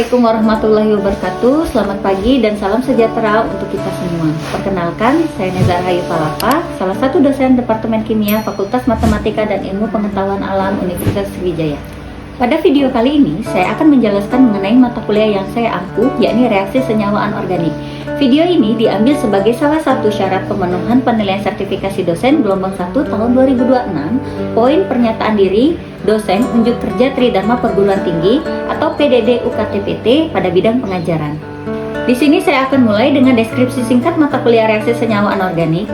Assalamualaikum warahmatullahi wabarakatuh. Selamat pagi dan salam sejahtera untuk kita semua. Perkenalkan, saya Nezar Hayu Palapa, salah satu dosen Departemen Kimia Fakultas Matematika dan Ilmu Pengetahuan Alam Universitas Sriwijaya. Pada video kali ini, saya akan menjelaskan mengenai mata kuliah yang saya ampu, yakni reaksi senyawa anorganik. Video ini diambil sebagai salah satu syarat pemenuhan penilaian sertifikasi dosen gelombang 1 tahun 2026, poin pernyataan diri dosen unjuk kerja Tridharma Perguruan Tinggi atau PDD UKT-PT pada bidang pengajaran. Di sini saya akan mulai dengan deskripsi singkat mata kuliah reaksi senyawa anorganik.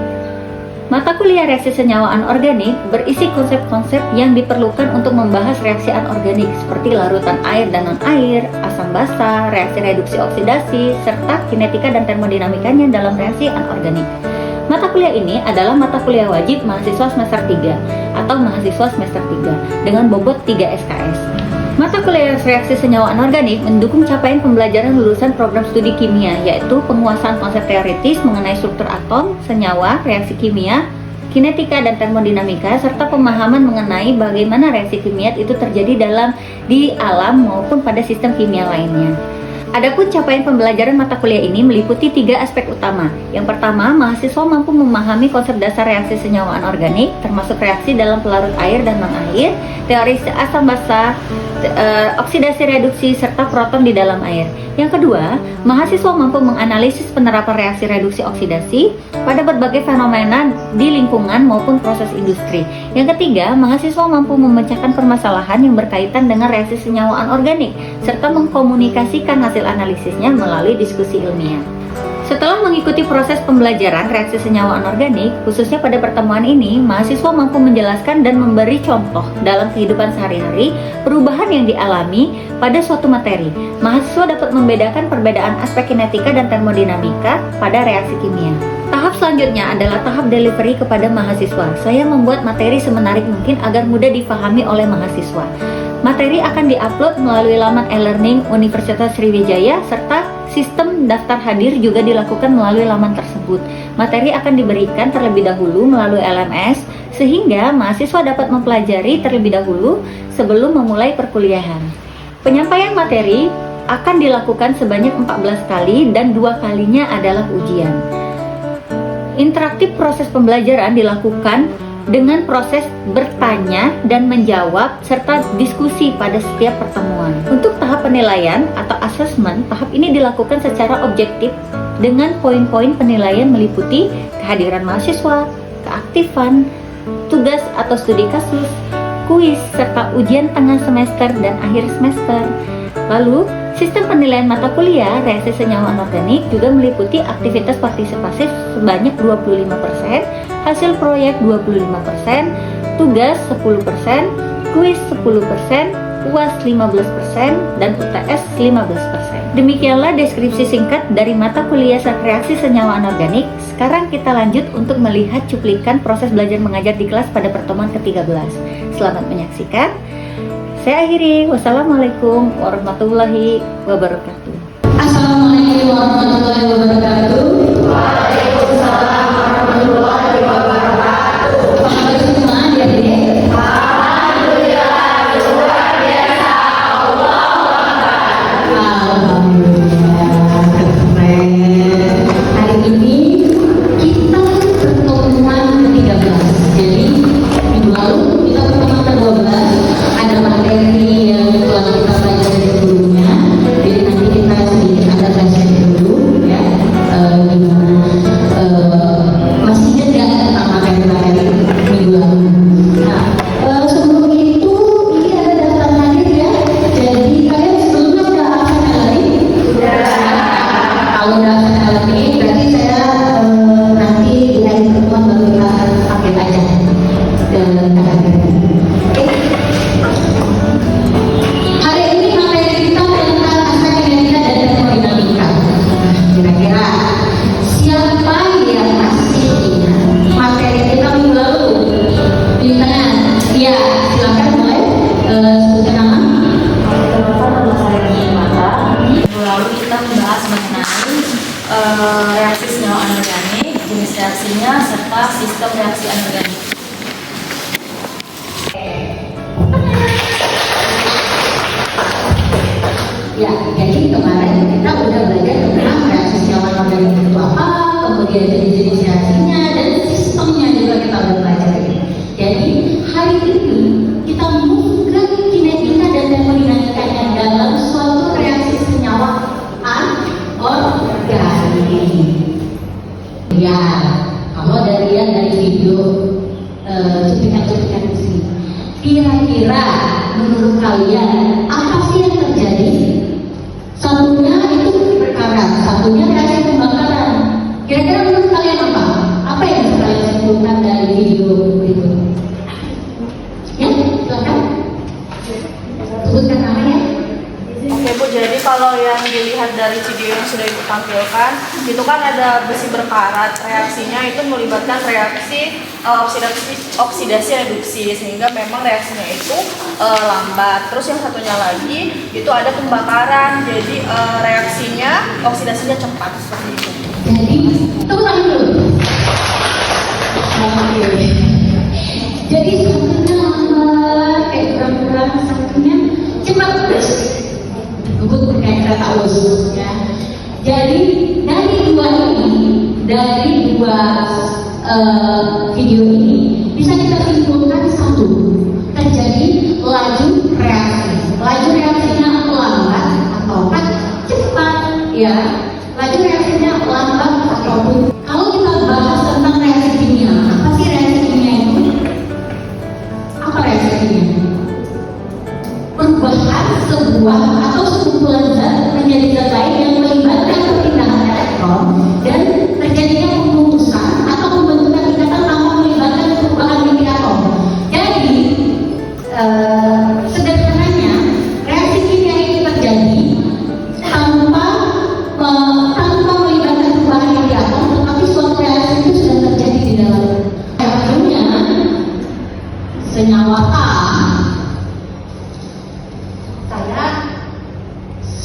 Mata kuliah reaksi senyawa anorganik berisi konsep-konsep yang diperlukan untuk membahas reaksi anorganik seperti larutan air dan non-air, asam basa, reaksi reduksi oksidasi, serta kinetika dan termodinamikanya dalam reaksi anorganik. Mata kuliah ini adalah mata kuliah wajib mahasiswa semester 3 atau mahasiswa semester 3 dengan bobot 3 SKS. Mata kuliah reaksi senyawa anorganik mendukung capaian pembelajaran lulusan program studi kimia, yaitu penguasaan konsep teoritis mengenai struktur atom, senyawa, reaksi kimia, kinetika dan termodinamika, serta pemahaman mengenai bagaimana reaksi kimia itu terjadi di alam maupun pada sistem kimia lainnya. Adapun capaian pembelajaran mata kuliah ini meliputi 3 aspek utama. Yang pertama, mahasiswa mampu memahami konsep dasar reaksi senyawa anorganik, termasuk reaksi dalam pelarut air dan non-air, teori asam basa, oksidasi reduksi, serta proton di dalam air. Yang kedua, mahasiswa mampu menganalisis penerapan reaksi reduksi oksidasi pada berbagai fenomena di lingkungan maupun proses industri. Yang ketiga, mahasiswa mampu memecahkan permasalahan yang berkaitan dengan reaksi senyawa anorganik, serta mengkomunikasikan hasil analisisnya melalui diskusi ilmiah. Setelah mengikuti proses pembelajaran reaksi senyawa anorganik, khususnya pada pertemuan ini, mahasiswa mampu menjelaskan dan memberi contoh dalam kehidupan sehari-hari perubahan yang dialami pada suatu materi. Mahasiswa dapat membedakan perbedaan aspek kinetika dan termodinamika pada reaksi kimia. Tahap selanjutnya adalah tahap delivery kepada mahasiswa. Saya membuat materi semenarik mungkin agar mudah difahami oleh mahasiswa. Materi akan diupload melalui laman e-learning Universitas Sriwijaya serta sistem daftar hadir juga dilakukan melalui laman tersebut. Materi akan diberikan terlebih dahulu melalui LMS sehingga mahasiswa dapat mempelajari terlebih dahulu sebelum memulai perkuliahan. Penyampaian materi akan dilakukan sebanyak 14 kali dan 2 kalinya adalah ujian. Interaktif proses pembelajaran dilakukan dengan proses bertanya dan menjawab serta diskusi pada setiap pertemuan. Untuk tahap penilaian atau assessment, tahap ini dilakukan secara objektif dengan poin-poin penilaian meliputi kehadiran mahasiswa, keaktifan, tugas atau studi kasus, kuis, serta ujian tengah semester dan akhir semester. Lalu, sistem penilaian mata kuliah reaksi senyawa anorganik juga meliputi aktivitas partisipatif sebanyak 25%, hasil proyek 25%, tugas 10%, kuis 10%, UAS 15%, dan UTS 15%. Demikianlah deskripsi singkat dari mata kuliah reaksi senyawa anorganik. Sekarang kita lanjut untuk melihat cuplikan proses belajar mengajar di kelas pada pertemuan ke-13. Selamat menyaksikan. Saya akhiri. Wassalamualaikum warahmatullahi wabarakatuh. Assalamualaikum warahmatullahi wabarakatuh. Waalaikumsalam warahmatullahi wabarakatuh. Apa kabar semua adik-adik? Alhamdulillah, luar biasa. Allahu Akbar. Alhamdulillah, keren. Hari ini kita pertemuan ke-13. Jadi minggu lalu kita pertemuan ke-12. Ada materi yang telah kita pelajari sebelumnya. Jadi nanti kita sedikit ada flashback dulu ya. Gimana masih ingat nggak tentang materi-materi minggu lalu? Nah, sebelum itu ini ada daftar hadir ya. Jadi kalian sebelumnya sudah absen lagi? Sudah. Kalau udah absen lagi, berarti saya nanti di hari pertemuan baru kita update aja ke kakak-kakak. Hari ini materi kita tentang aspek kinetika dan termodinamika. Kira-kira siapa yang masih ingat materi kita minggu lalu? Di tengah? Ya, silakan mulai. Sebutkan nama. Perkenalkan, nama saya Mata. Minggu lalu kita membahas mengenai reaksi senyawa anorganik, jenis reaksinya, serta sistem reaksi anorganik. Ya, jadi lihat. Kalau dari video cuplikan-cuplikan di sini, kira-kira menurut kalian apa sih yang terjadi? Satunya itu berkarat, satunya reaksi pembakaran. Kira-kira menurut kalian apa? Apa yang bisa kalian simpulkan dari video berikut? Ya, silakan. Sebutkan namanya. Oke Bu, jadi kalau yang dilihat dari video yang sudah Ibu tampilkan, itu kan ada besi berkarat. Reaksinya itu melibatkan reaksi oksidasi reduksi, sehingga memang reaksinya itu lambat. Terus yang satunya lagi itu ada pembakaran, jadi reaksinya oksidasinya cepat seperti itu. Jadi, tepuk tangan dulu. Oke. Jadi satunya lambat, kayak kurang-kurang, satunya cepat terus. Ngebut kayak kereta us, ya. Jadi dari dua video ini bisa kita simpulkan satu, terjadi laju reaksi. Laju reaksinya lambat ataukah cepat, ya. Laju reaksinya lambat ataupun. Kalau kita bahas tentang reaksi kimia, apa sih reaksi kimia itu? Apa reaksi kimia? Perubahan sebuah atau sekumpulan zat menjadi zat lain yang melibatkan perpindahan elektron dan terjadinya pemungkusan atau pembentukan ikatan tanpa melibatkan perubahan inti atom. Jadi sederhananya reaksi kimia itu terjadi tanpa melibatkan perubahan inti atom, tetapi suatu reaksi itu sudah terjadi di dalam. Contohnya senyawa A,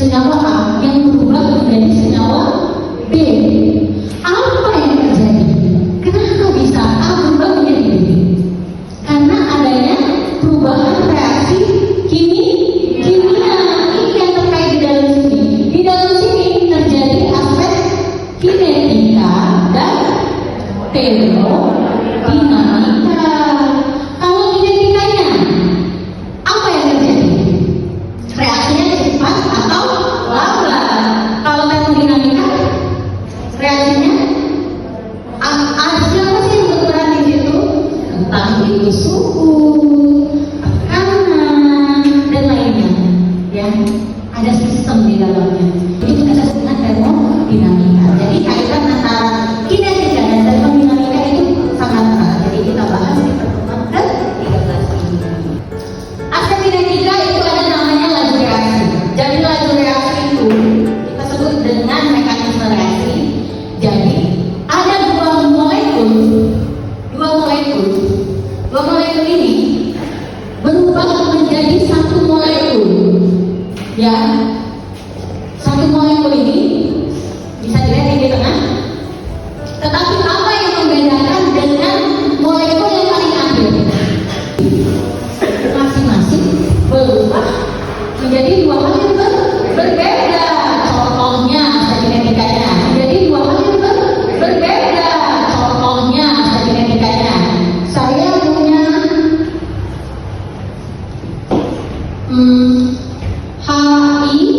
senyawa A yang berubah menjadi senyawa B. Apa yang terjadi? Kenapa bisa A berubah menjadi B? Karena adanya perubahan reaksi kimia. Ini yang terkait di dalam sini. Di dalam sini terjadi aspek kinetika dan termodinamika. Kalau kinetikanya, apa yang terjadi? Reaksinya cepat atau lambat? Kalau termodinamika, reaksinya siapa sih yang berperan di situ? Entah itu suhu, tekanan, dan lainnya. Ya, ada sistem di dalamnya. Itu kita sebut termodinamika. Jadi kaitan antara kinetika dan termodinamika itu sangat erat. Jadi kita bahas di pertemuan ke-13 ini. Aspek kinetika itu ada namanya laju reaksi. Jadi laju reaksi itu kita sebut dengan mekanisme reaksi. Jadi ada dua molekul ini berubah menjadi satu molekul. Ya, satu molekul ini bisa dilihat di tengah. Tetapi apa yang membedakan dengan molekul yang paling akhir? Masing-masing berubah menjadi dua hal yang berbeda. Contohnya kinetikanya menjadi dua hal yang berbeda. Contohnya kinetikanya, saya punya HI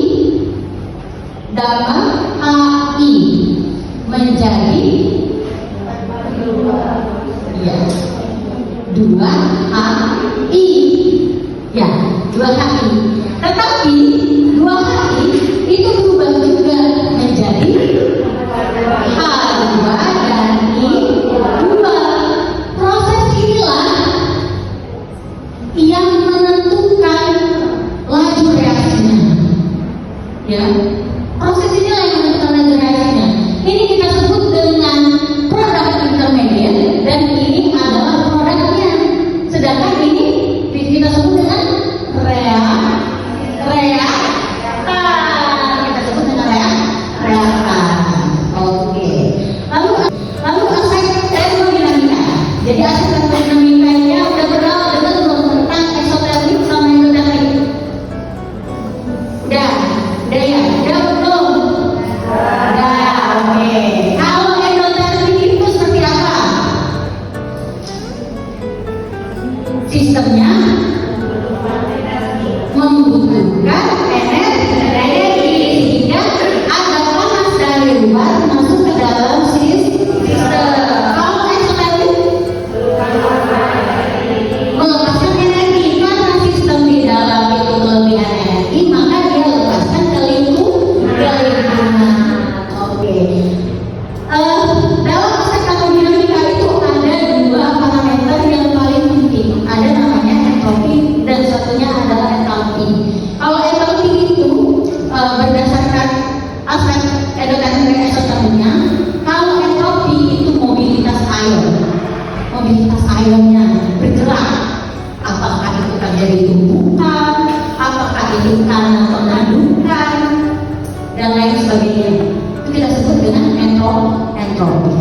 entropi.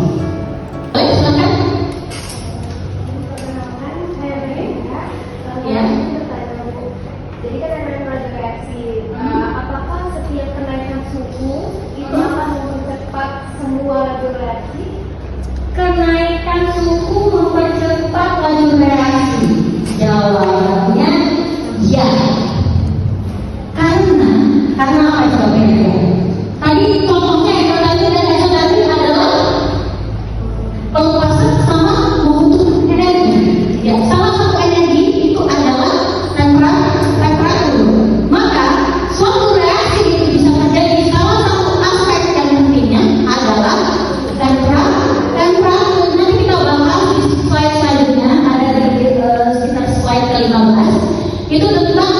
Baik, silakan. Ya. Jadi kan ada reaksi. Apakah setiap kenaikan suhu itu akan mempercepat semua laju reaksi? Kenaikan suhu mempercepat laju reaksi. Jawabannya ya. Karena apa sebabnya? Tadi contohnya ekotasi dan eksotasi adalah pelupasan sama membutuhkan energi. Ya, salah satu energi itu adalah temperatur. Maka suatu reaksi itu bisa terjadi. Salah satu aspek yang pentingnya adalah temperatur. Nanti kita bahas di slide selanjutnya, ada di sekitar slide ke-15. Itu tentang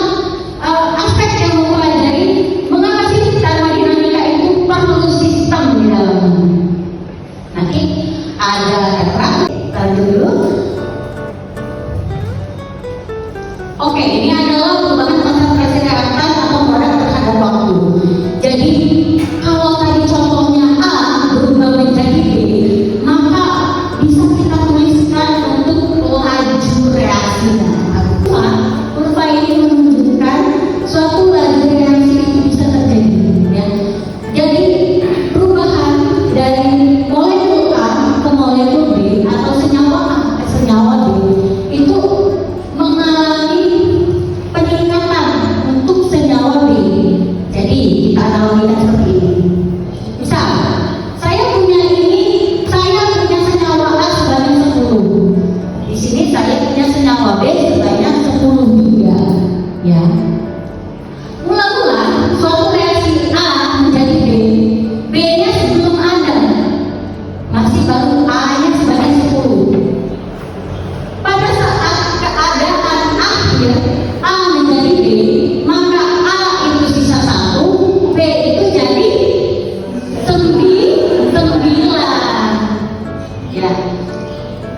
aspek yang mempelajari mengapa sih termodinamika itu perlu sistem di dalamnya. Nanti ada temperatur. Lanjut dulu. Oke, ini adalah perubahan konsentrasi reaktan atau produk terhadap waktu. Jadi, kalau tadi contohnya A berubah menjadi B, maka bisa kita tuliskan untuk laju reaksinya. Kurva ini menunjukkan suatu laju reaksi itu bisa terjadi. Ya. Jadi, perubahan dari molekul A ke molekul B atau senyawa A ke senyawa B itu mengalami peningkatan untuk senyawa B. Jadi kita analogikan seperti ini. Misal, saya punya senyawa A sebanyak 10. Di sini saya punya senyawa B sebanyak 10 juga. Ya. Mula-mula suatu reaksi A menjadi B. B-nya sebelum ada. Masih baru A-nya sebanyak 10. Pada saat keadaan akhir A menjadi B, maka A itu sisa 1, B itu jadi 9. Ya.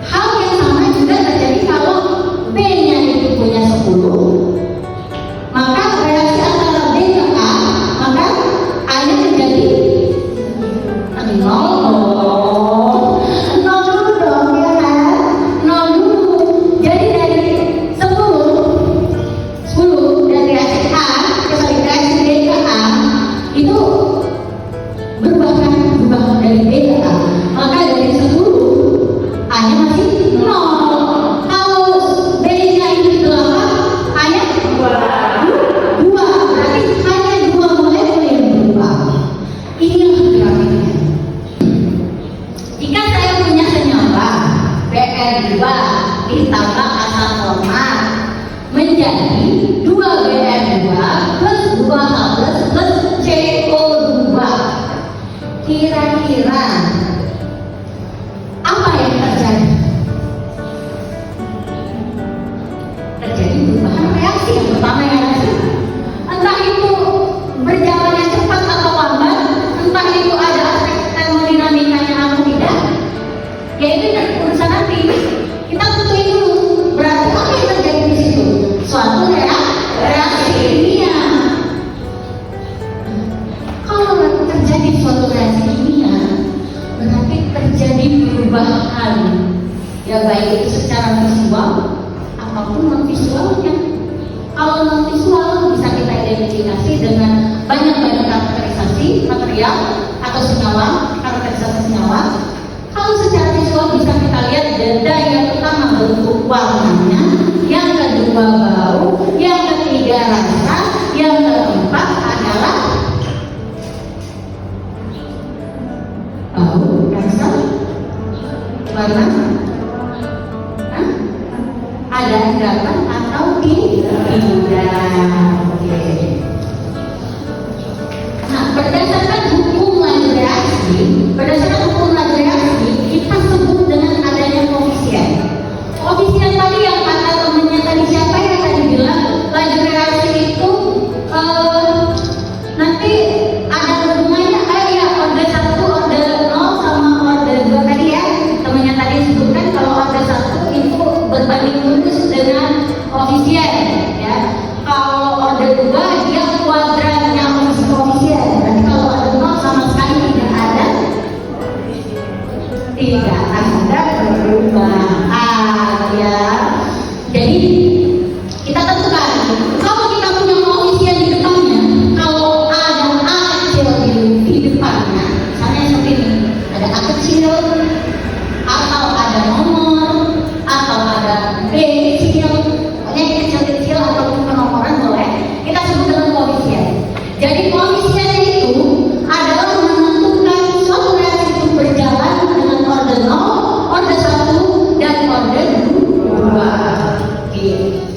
Hal yang sama juga terjadi kalau B-nya itu punya 10, maka reaksi antara B ke A, maka A-nya menjadi 0 dulu dong, ya kan? 0 dulu. Jadi dari 10 dari reaksi reaksi B ke A itu berubah dari B ke A. Maka dari 10 A-nya masih 0. Kalau B-nya itu 8, A-nya 2. Berarti hanya 2 molekul yang berubah. Inilah grafiknya. Jika saya punya senyawa Br2 ditambah asam format menjadi 2Br2 plus 2H plus CO2. Kira-kira apa yang terjadi? Terjadi perubahan reaksi yang pertama yang ada. Entah itu berjalannya cepat atau lambat, entah itu ada aspek termodinamikanya atau tidak, ya itu urusan nanti. Kita tentuin dulu. Berarti apa yang terjadi di situ? Suatu reaksi kimia. Kalau terjadi suatu reaksi kimia, berarti terjadi perubahan. Ya baik itu secara visual apapun non visualnya. Kalau non visual bisa kita identifikasi dengan banyak karakterisasi material atau senyawa, karakterisasi senyawa. Kalau secara visual bisa kita lihat yang pertama bentuk warnanya, yang kedua bau, yang ketiga rasa, yang keempat adalah bau, rasa, warna. Ada anggapan atau tidak? Oke. Nah, berdasarkan hukum laju reaksi, kita sebut dengan adanya koefisien. Koefisien tadi yang kata temennya tadi siapa yang tadi bilang laju reaksi itu nanti ada hubungannya order 1, order 0 sama order 2 tadi ya. Temennya tadi sebutkan kalau order 1 itu berbanding lurus dengan koefisien ya. Kalau order 2 dia tidak ada perubahan ya. Jadi kita tentukan kalau kita punya koefisien di depannya, kalau ada A kecil di depannya, misalnya seperti ini, ada A kecil atau ada nomor atau ada B kecil, pokoknya kecil-kecil ataupun penomoran boleh kita sebut dengan koefisien. Jadi koefisiennya itu adalah menentukan suatu reaksi itu berjalan dengan order 0, order 1, dan order 2. Oke.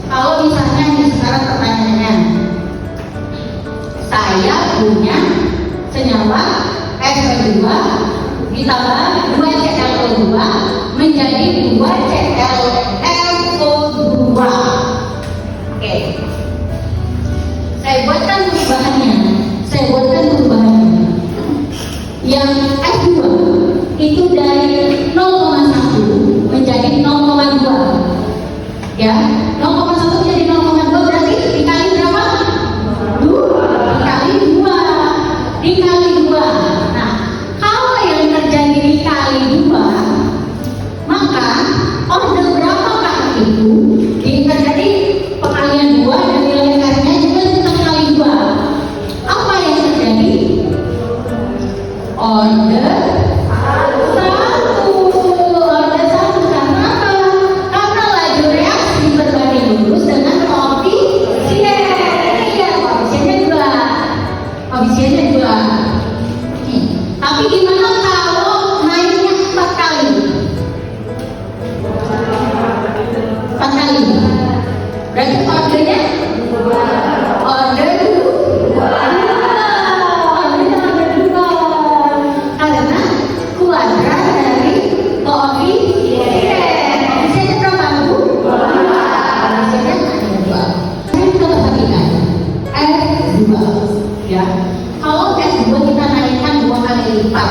Kalau misalnya sekarang pertanyaannya, saya punya senyawa Sp2 ditambah 2ClO2 menjadi 2ClFO2. Oke. Saya buatkan perubahannya. Yang F2 itu dari 0,1 menjadi 0,2. Ya, 0,1 menjadi 0,2 berarti dikali berapa? 2. Dikali 2. Nah, kalau yang terjadi dikali 2, maka order berapakah itu? Terjadi pengalian 2 dan nilai R-nya juga kita kali 2. Apa yang terjadi? Order 1. Karena apa? Karena laju reaksi berbanding lurus dengan koefisien. Iya, koefisiennya 2. Tapi gimana kalau naiknya 4 kali? 4 kali. Berarti ordernya? Order 2. Karena kuadrat dari koefisien. Koefisiennya berapa, Bu? Koefisiennya ada 2. Saya kita bagikan F2 ya. Kalau F2 kita naikkan 2 kali lipat,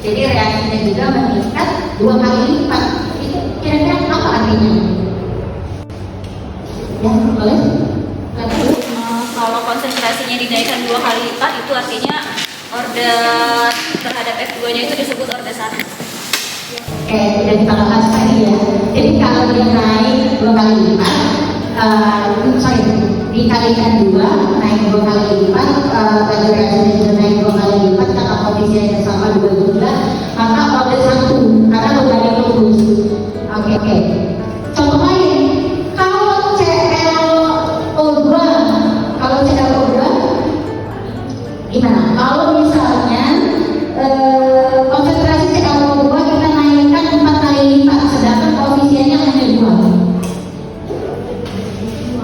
jadi reaksinya juga meningkat 2 kali lipat. Itu kira-kira apa artinya? Ya, boleh? Kalau konsentrasinya dinaikkan 2 kali lipat, itu artinya order terhadap F2-nya itu disebut order 1. Oke, tidak kita bahas tadi ya. Jadi kalau dia naik 2 kali lipat, dikalikan 2, naik 2 kali lipat, laju reaksinya juga naik 2 kali lipat, karena koefisiennya sama 2 juga, maka order 1 karena berbanding lurus. Oke. Contoh lain, kalau ClO2 gimana? Kalau misalnya konsentrasi ClO2 kita naikkan 4 kali lipat, sedangkan koefisiennya hanya 2.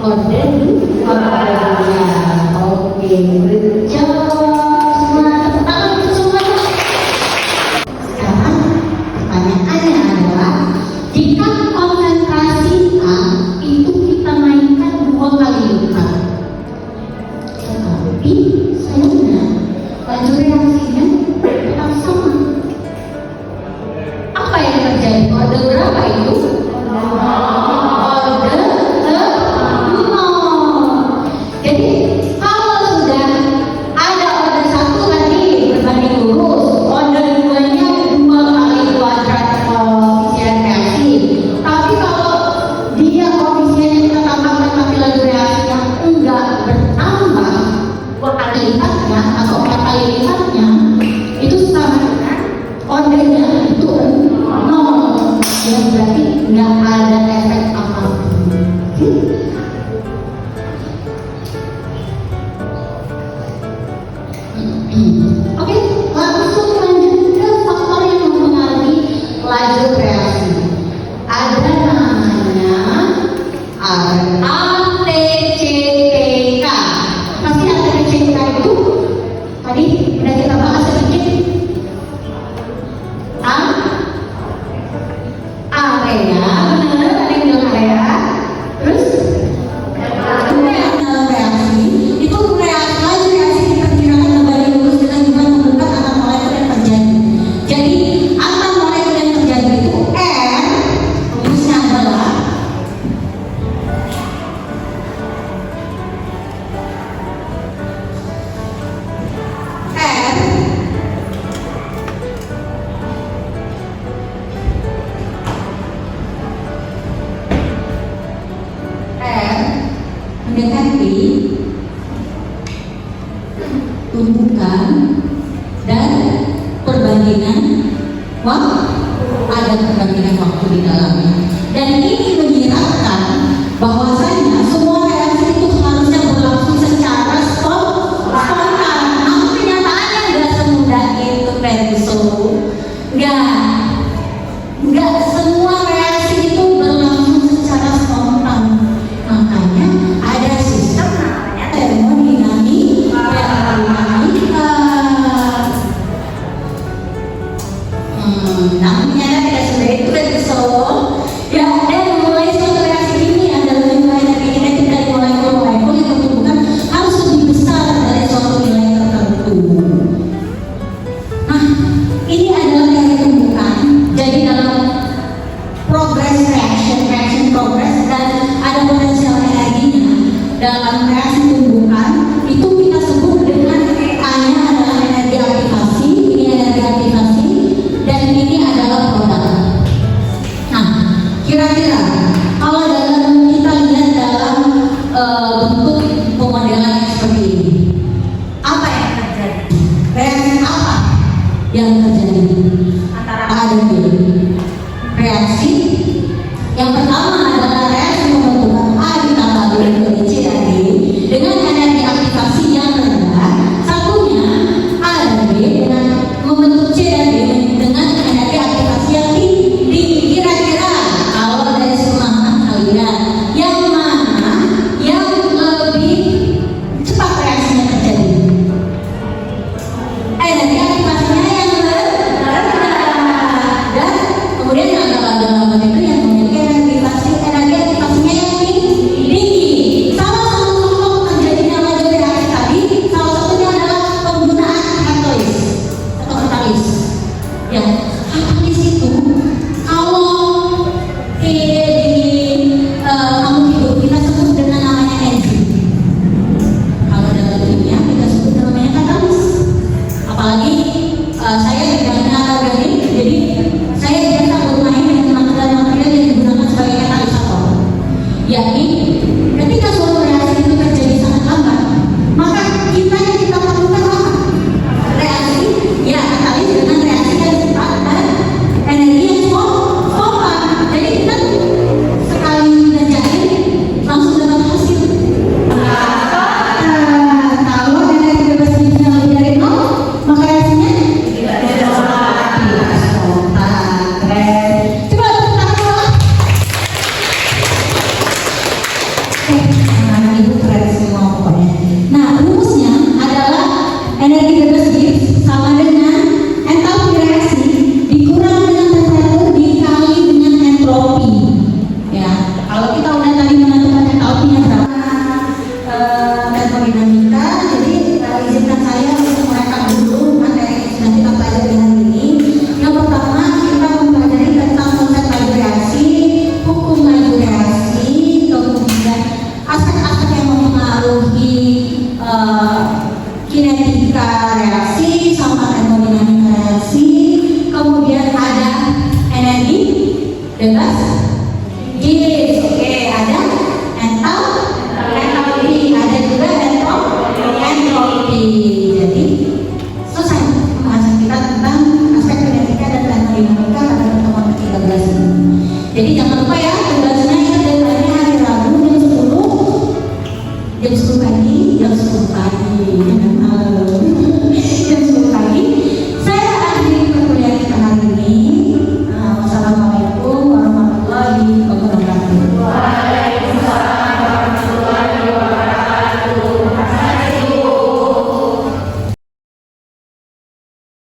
Order 2. Oke, berjawab semua. Tepuk tangan untuk semua. Sekarang pertanyaannya adalah, jika konsentrasi A itu kita naikkan 2 kali lipat, tetapi sayangnya laju reaksinya tetap sama, apa yang terjadi? Order berapa itu? Order 0. Jadi kalau sudah ada order 1 tadi berbanding lurus, order 2-nya 2 kali kuadrat koefisien reaksi. Tapi kalau dia koefisiennya kita tambahkan tapi laju reaksinya enggak bertambah 2 kali lipatnya atau 4 kali lipatnya, itu sama dengan ordernya itu 0. Ya berarti nggak ada efek apapun. Oke, langsung lanjut ke faktor yang mempengaruhi laju reaksi. Ada namanya ATCTK. Pasti ATCTK itu tadi udah kita bahas sedikit. Area, benar, ada yang bilang area. Terus ada perbandingan waktu di dalamnya. Dan ini menyiratkan bahwasanya semua reaksi itu harusnya berlangsung secara spontan. Namun kenyataannya nggak semudah itu, Penso. Nggak semua reaksi itu berlangsung secara spontan. Makanya ada sistem namanya termodinamika. Namun ternyata tidak semudah itu, Penso. Ya, dan mulai suatu reaksi ini adalah nilai energi kinetik dari molekul-molekul yang bertumbuhan harus lebih besar dari suatu nilai tertentu. Nah, ini adalah teori tumbuhan. Jadi dalam progress reaction progress, dan ada potensial energinya dalam reaksi tumbuhan itu kita sebut dengan A-nya adalah energi aktivasi, ini energi aktivasi, dan ini adalah produk. Nah, kira-kira kalau dalam kita lihat dalam bentuk pemodelan yang seperti ini, apa yang terjadi? Reaksi apa yang terjadi? Antara A dan B.